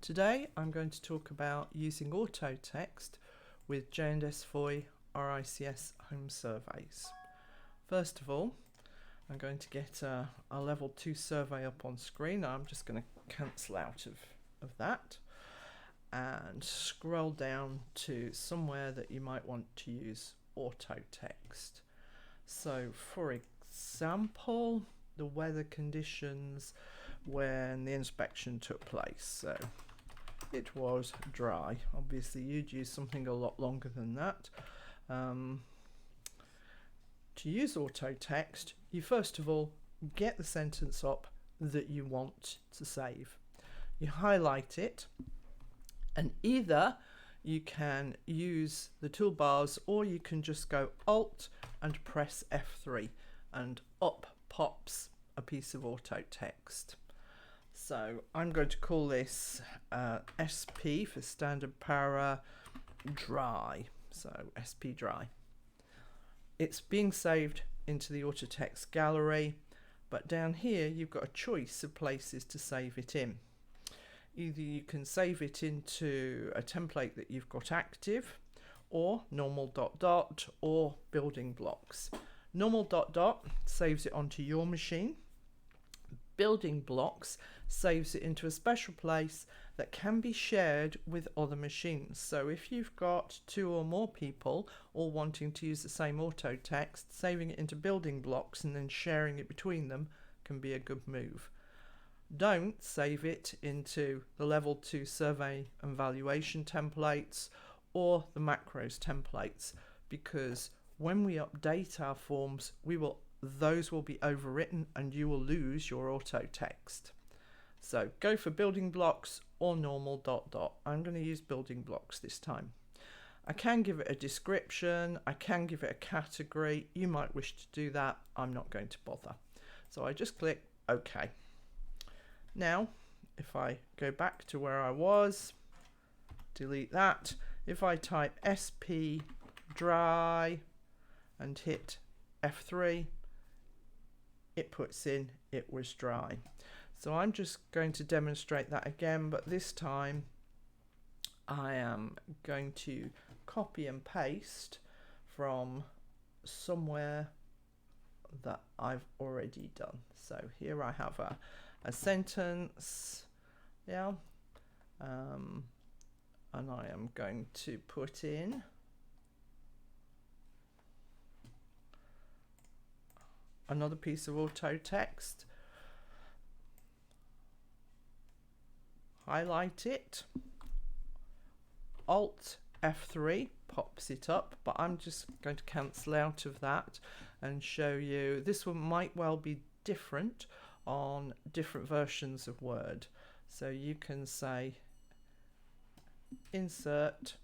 Today I'm going to talk about using Autotext with J&S Foy RICS home surveys. First of all, I'm going to get a level 2 survey up on screen. I'm just going to cancel out of that and scroll down to somewhere that you might want to use Autotext. So for example, the weather conditions when the inspection took place. So it was dry. Obviously you'd use something a lot longer than that. To use Autotext, you first of all get the sentence up that you want to save. You highlight it, and either you can use the toolbars or you can just go Alt and press F3 and up pops a piece of Autotext. So I'm going to call this SP for standard para dry. So SP dry. It's being saved into the Autotext gallery, but down here you've got a choice of places to save it in. Either you can save it into a template that you've got active, or normal ... or building blocks. Normal ... saves it onto your machine. Building blocks saves it into a special place that can be shared with other machines. So if you've got 2 or more people all wanting to use the same Autotext, saving it into building blocks and then sharing it between them can be a good move. Don't save it into the level 2 survey and valuation templates or the macros templates, because when we update our forms, those will be overwritten and you will lose your Autotext. So go for building blocks or normal ... I'm going to use building blocks this time. I can give it a description, I can give it a category. You might wish to do that. I'm not going to bother. So I just click OK. Now, if I go back to where I was, delete that. If I type SP dry and hit F3, it puts in it was dry. So I'm just going to demonstrate that again, but this time I am going to copy and paste from somewhere that I've already done. So here I have a sentence, and I am going to put in another piece of Autotext, highlight it, Alt F3 pops it up, but I'm just going to cancel out of that and show you this one might well be different on different versions of Word. So you can say insert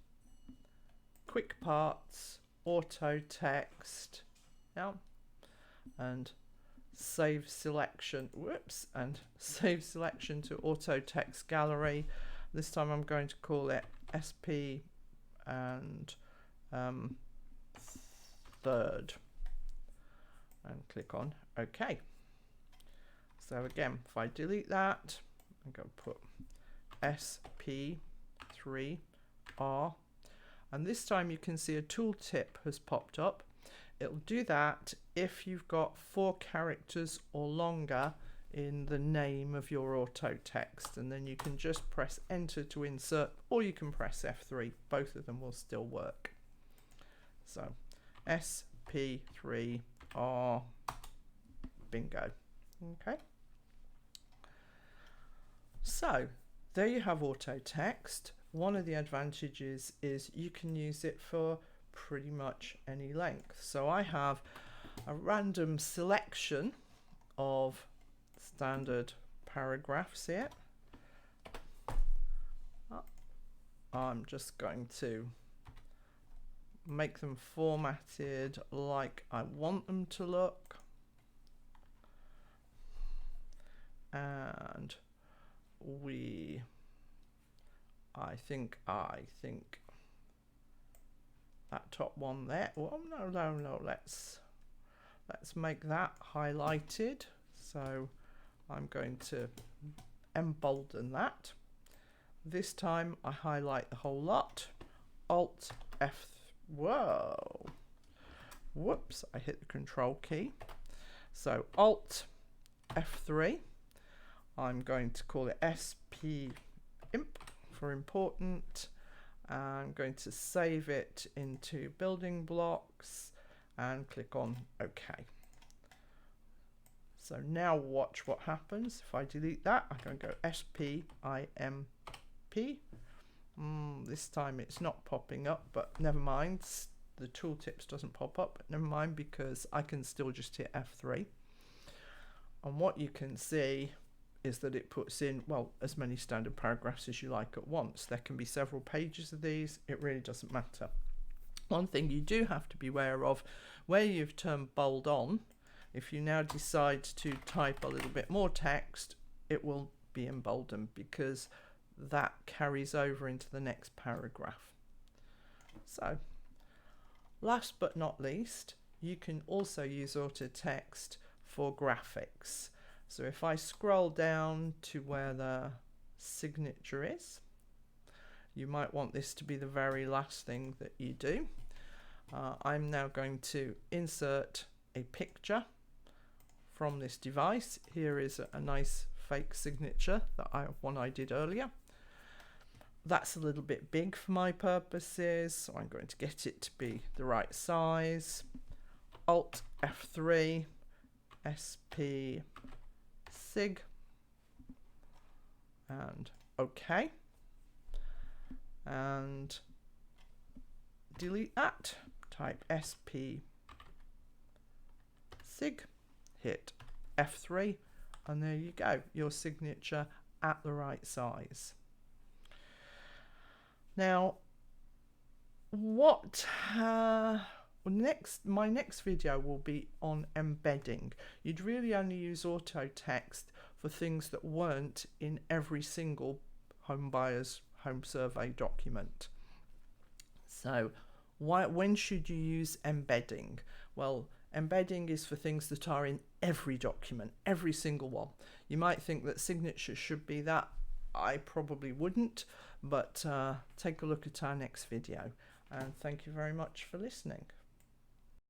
quick parts Autotext, and save selection, and save selection to Autotext gallery. This time I'm going to call it SP and third, and click on OK. So again, if I delete that, I'm going to put SP3R, and this time you can see a tooltip has popped up. It'll do that if you've got 4 characters or longer in the name of your Autotext, and then you can just press enter to insert, or you can press F3. Both of them will still work. So SP3R, bingo. Okay. So there you have Autotext. One of the advantages is you can use it for pretty much any length. So I have a random selection of standard paragraphs here. I'm just going to make them formatted like I want them to look, and I think that top one there, well, no, let's make that highlighted. So I'm going to embolden that. This time I highlight the whole lot. Alt F, whoa, whoops, I hit the control key. So Alt F3, I'm going to call it SP imp for important. I'm going to save it into building blocks and click on OK. So now watch what happens. If I delete that, I'm going to go SPIMP. This time it's not popping up, but never mind. The tooltips doesn't pop up, but never mind, because I can still just hit F3. And what you can see is that it puts in, well, as many standard paragraphs as you like at once. There can be several pages of these. It really doesn't matter. One thing you do have to be aware of, where you've turned bold on, if you now decide to type a little bit more text, it will be emboldened, because that carries over into the next paragraph. So, last but not least, you can also use Autotext for graphics. So if I scroll down to where the signature is, you might want this to be the very last thing that you do. I'm now going to insert a picture from this device. Here is a nice fake signature, one I did earlier. That's a little bit big for my purposes, so I'm going to get it to be the right size. Alt F3, SP Sig, and OK, and delete that. Type SP Sig, hit F3, and there you go, your signature at the right size. Now, my next video will be on embedding. You'd really only use Autotext for things that weren't in every single home buyer's home survey document. So when should you use embedding? Well, embedding is for things that are in every document, every single one. You might think that signature should be that. I probably wouldn't, but take a look at our next video, and thank you very much for listening.